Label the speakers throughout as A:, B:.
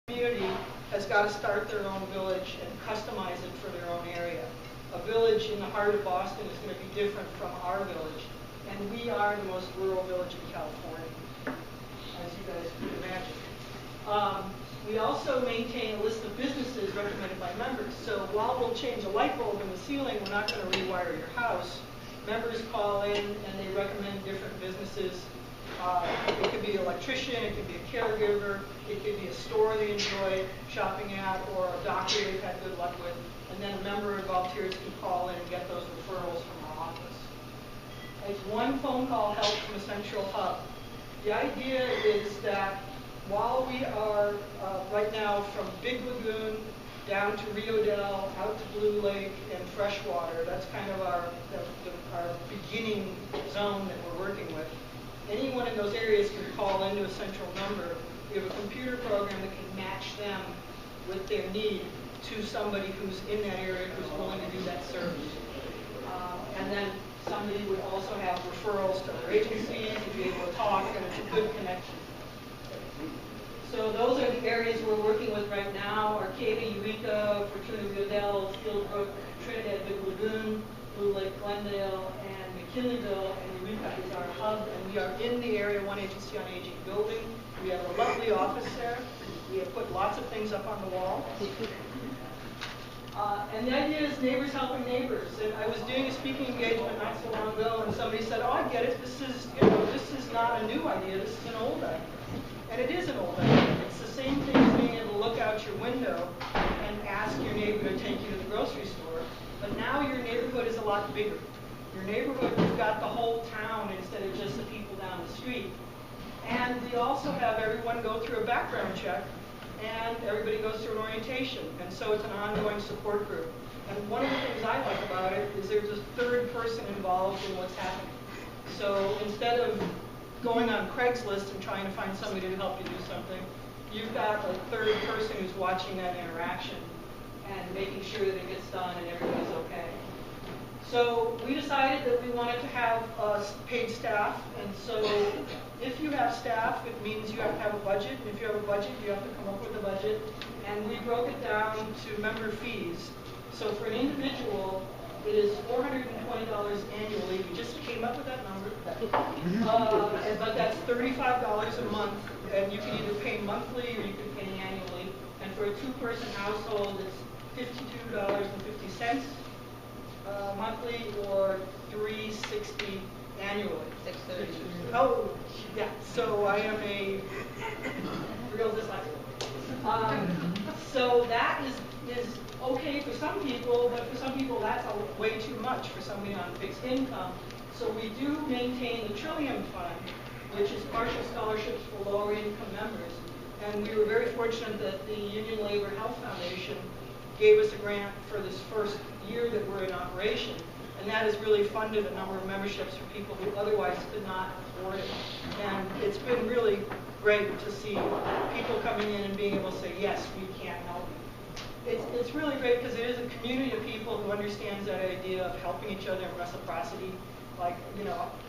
A: community has got to start their own village and customize it for their own area. A village in the heart of Boston is going to be different from our village. And we are the most rural village in California, as you guys can imagine. We also maintain a list of businesses recommended by members. So while we'll change a light bulb in the ceiling, we're not going to rewire your house. Members call in and they recommend different businesses. It could be an electrician, it could be a caregiver, it could be a store they enjoy shopping at, or a doctor they've had good luck with. And then a member of volunteers can call in and get those referrals from our office. It's one phone call help from a central hub. The idea is that while we are right now from Big Lagoon down to Rio Dell, out to Blue Lake and Freshwater, that's kind of our beginning zone that we're working with. Anyone in those areas can call into a central number. We have a computer program that can match them with their need to somebody who's in that area who's willing to do that service. And then somebody would also have referrals to other agencies and be able to talk, and it's a good connection. So those are the areas we're working with right now: Arcata, Eureka, Fortuna, Rio Dell, Fieldbrook, Trinidad, Big Lagoon, Blue Lake, Glendale, and McKinleyville, and Eureka is our hub, and we are in the Area 1 Agency on Aging building. We have a lovely office there. We have put lots of things up on the wall. And the idea is neighbors helping neighbors. And I was doing a speaking engagement not so long ago, and somebody said, "Oh, I get it. This is, this is not a new idea. This is an old idea." And it is an old idea. It's the same thing as being able to look out your window and ask your neighbor to take you to the grocery store. But now your neighborhood is a lot bigger. Your neighborhood, you've got the whole town instead of just the people down the street. And we also have everyone go through a background check, and everybody goes through an orientation. And so it's an ongoing support group. And one of the things I like about it is there's a third person involved in what's happening. So instead of going on Craigslist and trying to find somebody to help you do something, you've got a third person who's watching that interaction and making sure that it gets done and everybody's okay. So we decided that we wanted to have paid staff, and so if you have staff, it means you have to have a budget. And if you have a budget, you have to come up with a budget. And we broke it down to member fees. So for an individual, it is $420 annually. We just came up with that number. But that's $35 a month, and you can either pay monthly or you can pay annually. And for a two-person household, it's $52.50 monthly, or $360 annually. $630. Oh, yeah. So I am a real dyslexic. So that is okay for some people, but for some people that's way too much for somebody on fixed income. So we do maintain the Trillium Fund, which is partial scholarships for lower income members. And we were very fortunate that the Union Labor Health Foundation gave us a grant for this first year that we're in operation. And that has really funded a number of memberships for people who otherwise could not afford it. And it's been really great to see people coming in and being able to say, yes, we can help you. It's really great because it is a community of people who understands that idea of helping each other and reciprocity. Like,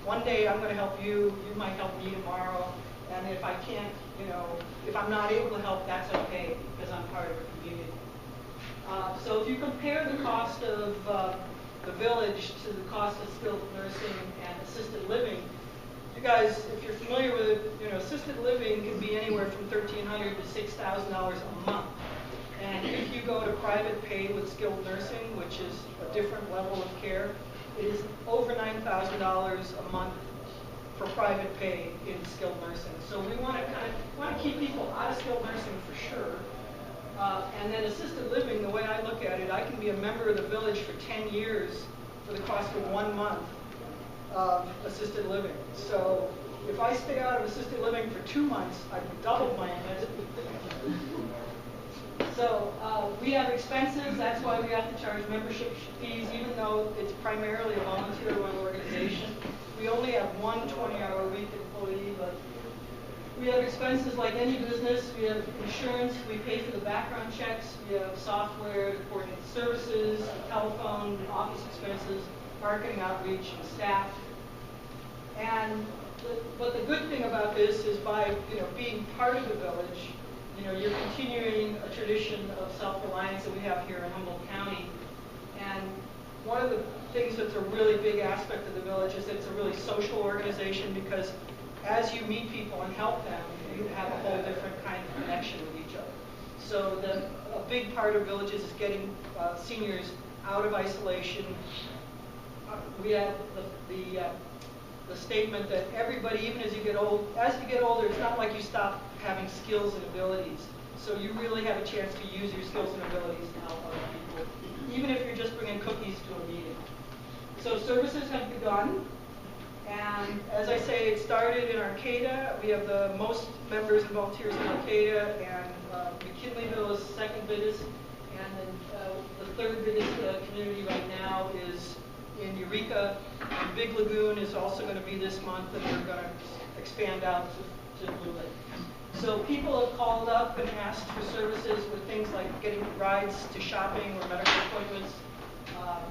A: one day I'm going to help you, you might help me tomorrow, and if I can't, if I'm not able to help, that's okay because I'm part of a community. So if you compare the cost of the village to the cost of skilled nursing and assisted living, you guys, if you're familiar with it, assisted living can be anywhere from $1,300 to $6,000 a month. And if you go to private pay with skilled nursing, which is a different level of care, it is over $9,000 a month for private pay in skilled nursing. So we want to keep people out of skilled nursing for sure. And then assisted living, the way I look at it, I can be a member of the village for 10 years for the cost of 1 month of assisted living. So if I stay out of assisted living for 2 months, I've doubled my investment. So we have expenses. That's why we have to charge membership fees, even though it's primarily a volunteer-run organization. We only have one 20-hour-a-week employee, but we have expenses like any business. We have insurance. We pay for the background checks. We have software to coordinate services, telephone, office expenses, marketing outreach, and staff. And but the good thing about this is by being part of the village, you know, you're continuing a tradition of self-reliance that we have here in Humboldt County. And one of the things that's a really big aspect of the village is it's a really social organization, because as you meet people and help them, you have a whole different kind of connection with each other. So a big part of villages is getting seniors out of isolation. We have the statement that everybody, even as you get older, it's not like you stop having skills and abilities. So you really have a chance to use your skills and abilities to help other people, even if you're just bringing cookies to a meeting. So services have begun, and as I say, it started in Arcata. We have the most members and volunteers in Arcata, and McKinleyville is the second biggest, and then the third biggest community right now is in Eureka. And Big Lagoon is also going to be this month, and we're going to expand out to Blue Lake. So people have called up and asked for services with things like getting rides to shopping or medical appointments.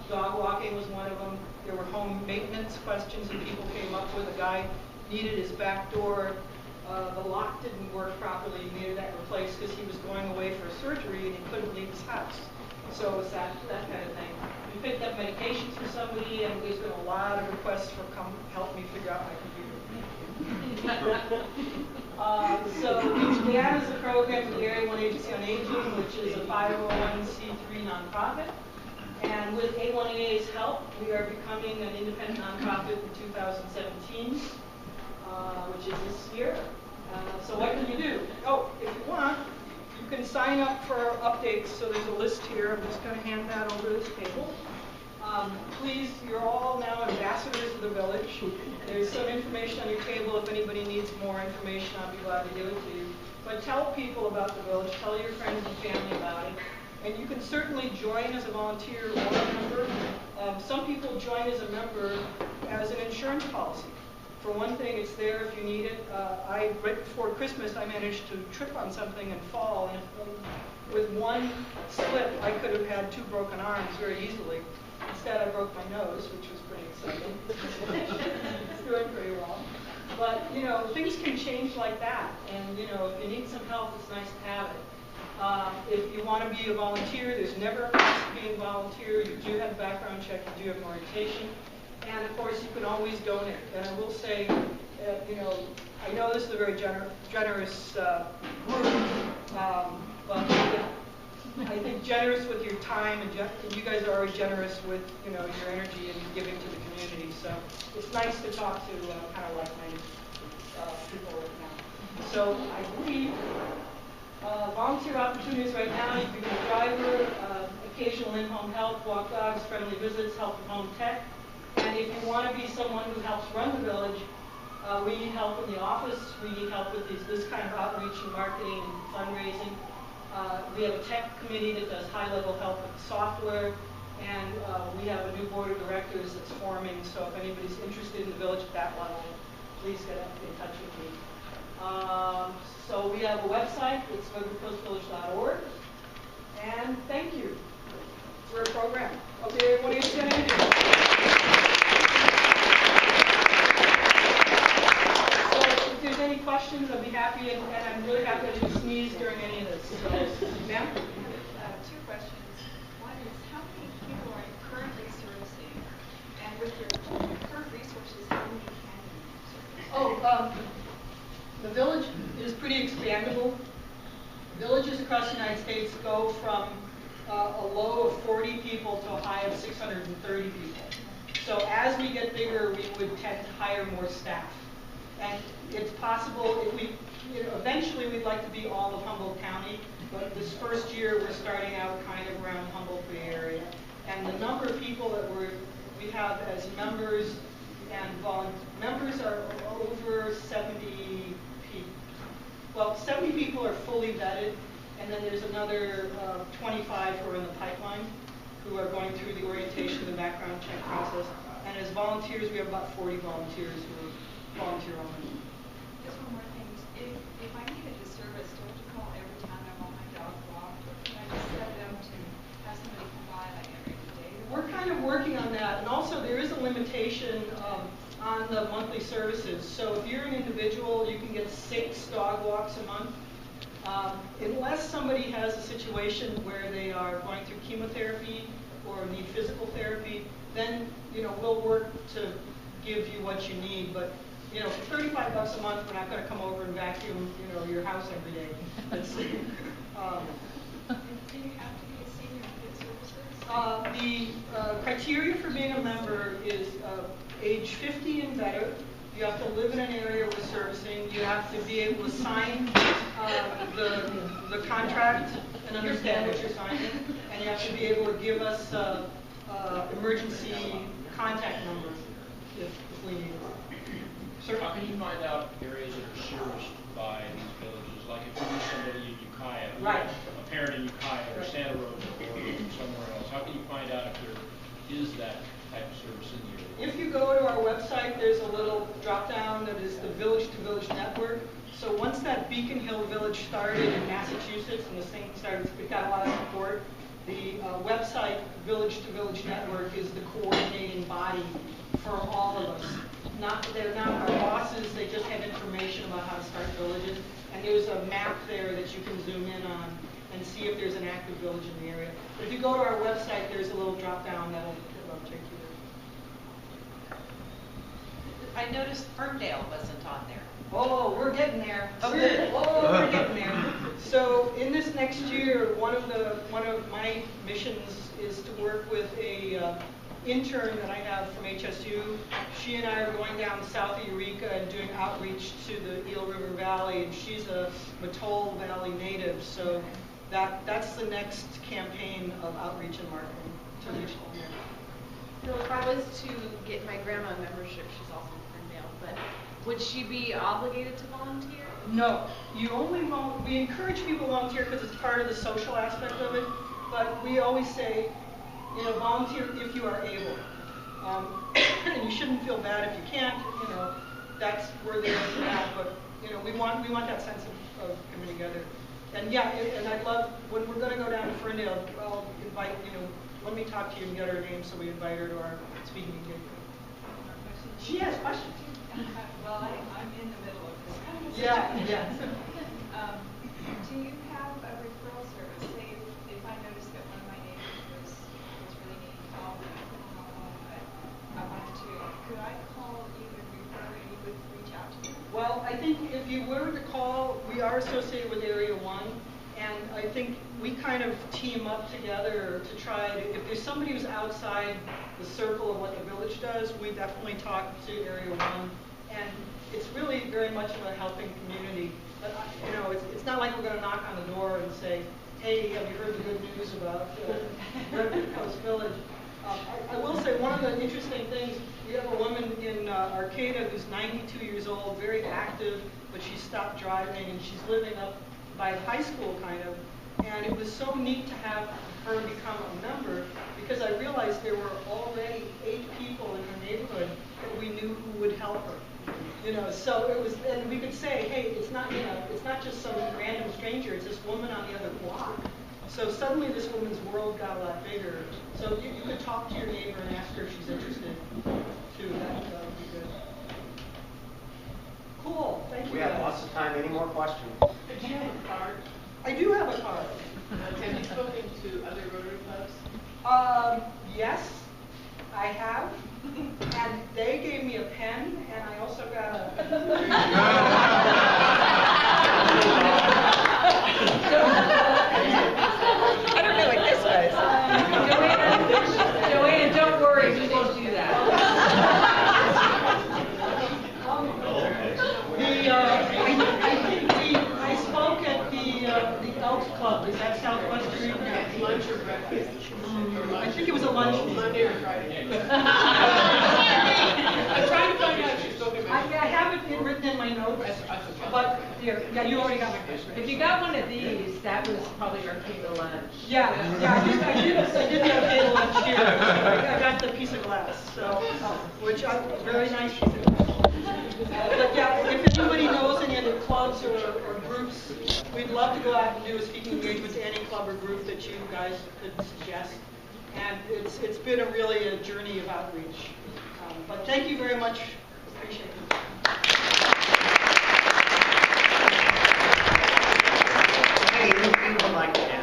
A: Dog walking was one of them. There were home maintenance questions that people came up with. A guy needed his back door. The lock didn't work properly. He needed that replaced because he was going away for a surgery and he couldn't leave his house. So it was that kind of thing. We picked up medications for somebody, and there's been a lot of requests for come help me figure out my computer. So WIAD is a program with the Area 1 Agency on Aging, which is a 501c3 nonprofit. And with A1AA's help, we are becoming an independent nonprofit in 2017, which is this year. So what can you do? Oh, if you want, you can sign up for updates. So there's a list here. I'm just going to hand that over to this table. Please, you're all now ambassadors of the village. There's some information on your table. If anybody needs more information, I'll be glad to give it to you. But tell people about the village. Tell your friends and family about it. And you can certainly join as a volunteer or a member. Some people join as a member as an insurance policy. For one thing, it's there if you need it. Right before Christmas, I managed to trip on something and fall. And with one slip, I could have had 2 broken arms very easily. Instead, I broke my nose, which was pretty exciting. It's doing pretty well. But, you know, things can change like that. And, you know, if you need some help, it's nice to have it. If you want to be a volunteer, there's never a cost to being a volunteer. You do have a background check. You do have an orientation. And, of course, you can always donate. And I will say, you know, I know this is a very generous group, but I think generous with your time, and you guys are always generous with, you know, your energy and giving to the community. So it's nice to talk to kind of like-minded people right now. So I believe volunteer opportunities right now, you can be a driver, occasional in-home help, walk dogs, friendly visits, help with home tech. And if you want to be someone who helps run the village, we need help in the office. We need help with this kind of outreach and marketing and fundraising. We have a tech committee that does high-level help with software, and we have a new board of directors that's forming. So if anybody's interested in the village at that level, please get in touch with me. So we have a website. It's redwoodcoastvillage.org. And thank you for a program. Okay, what are you going to do? So if there's any questions, I'll be happy, and I'm really happy that you sneeze during any of this. So, ma'am?
B: 2 questions. One is, how many people are you currently servicing? And with your current resources, how many can you service?
A: The village is pretty expandable. Villages across the United States go from a low of 40 people to a high of 630 people. So as we get bigger, we would tend to hire more staff. And it's possible if we, you know, eventually we'd like to be all of Humboldt County, but this first year we're starting out kind of around the Humboldt Bay area. And the number of people that we have as members and members are over 70 people. Well, 70 people are fully vetted, and then there's another 25 who are in the pipeline, who are going through the orientation, the background check process. And as volunteers, we have about 40 volunteers who are volunteer only.
B: Just one more thing. If I needed a service, do I have to call every time I want my dog walked, or can I just set them to have somebody come by like every day?
A: We're kind of working on that, and also there is a limitation on the monthly services. So if you're an individual, you can get 6 dog walks a month. unless somebody has a situation where they are going through chemotherapy or need physical therapy, then, you know, we'll work to give you what you need. But, you know, for $35 a month, we're not going to come over and vacuum, you know, your house every day. That's,
B: Do you have to be a senior to get services?
A: the criteria for being a member is age 50 and better. You have to live in an area with servicing. You have to be able to sign the contract and understand what you're signing. And you have to be able to give us emergency contact numbers if we need it.
C: Sir, how can you find out areas that are serviced by these villages? Like if you meet somebody in Ukiah,
A: right.
C: A parent in Ukiah or Santa Rosa or somewhere else, how can you find out if there is that type of service in the area?
A: If you go to our website, there's a little drop-down that is the village-to-village network. So once that Beacon Hill Village started in Massachusetts and this thing started, it got a lot of support, the website Village-to-Village Network is the coordinating body for all of us. They're not our bosses, they just have information about how to start villages. And there's a map there that you can zoom in on and see if there's an active village in the area. But if you go to our website, there's a little drop-down that'll take you there.
D: I noticed Ferndale wasn't on there.
A: Oh, we're getting there.
D: Oh, good.
A: Oh, we're getting there. So in this next year, one of my missions is to work with a intern that I have from HSU. She and I are going down south of Eureka and doing outreach to the Eel River Valley, and she's a Mattole Valley native, so that's the next campaign of outreach and marketing to reach here.
E: So if I was to get my grandma membership, she's also in Ferndale, but would she be obligated to volunteer?
A: No, we encourage people to volunteer because it's part of the social aspect of it, but we always say, you know, volunteer if you are able. And you shouldn't feel bad if you can't, you know, that's where they're at, but, you know, we want that sense of coming together. And yeah, and I'd love, when we're going to go down to Ferndale, I'll invite, you know, let me talk to you and get her name so we invite her to our speaking engagement. She has questions.
B: Well, I'm in the middle of this conversation.
A: Yeah.
B: Do you have a referral service? Say if I noticed that one of my neighbors was really needing help and I wanted to, could I call you and refer and you would reach out to me?
A: Well, I think if you were to call, we are associated with Area 1, and I think we kind of team up together to try to, if there's somebody who's outside the circle of what the village does, we definitely talk to Area 1, and it's really very much of a helping community. But, you know, it's not like we're going to knock on the door and say, hey, have you heard the good news about Redwood Coast Village? I will say one of the interesting things, we have a woman in Arcata who's 92 years old, very active, but she stopped driving and she's living up by the high school kind of. And it was so neat to have her become a member because I realized there were already 8 people in her neighborhood that we knew who would help her. You know, so it was, and we could say, hey, it's not, you know, it's not just some random stranger, it's this woman on the other block. So suddenly this woman's world got a lot bigger. So you could talk to your neighbor and ask her if she's interested too. That would be good. Cool, thank you.
F: We have lots of time. Any more questions?
G: Do you have a card?
A: I do have a card.
G: Have you spoken to other Rotary clubs?
A: Yes, I have. And they gave me a pen, and I also got a...
D: I don't know what this was.
E: JoAnn, don't worry, we won't do that.
A: I spoke at the Elks Club. Is that Southwestern?
G: Lunch or breakfast?
A: I think it was a lunch.
G: Monday or Friday. I'm trying to find out if you've spoken
A: I have it written in my notes, but here, yeah, you already got my question.
E: If you got one of these, that was probably our Arcata lunch.
A: Yeah, I did have table lunch here. I got the piece of glass, so which very nice piece of glass. But yeah, if anybody knows any other clubs or groups, we'd love to go out and do a speaking engagement to any club or group that you guys could suggest. And it's been really a journey of outreach. But thank you very much. Appreciate it.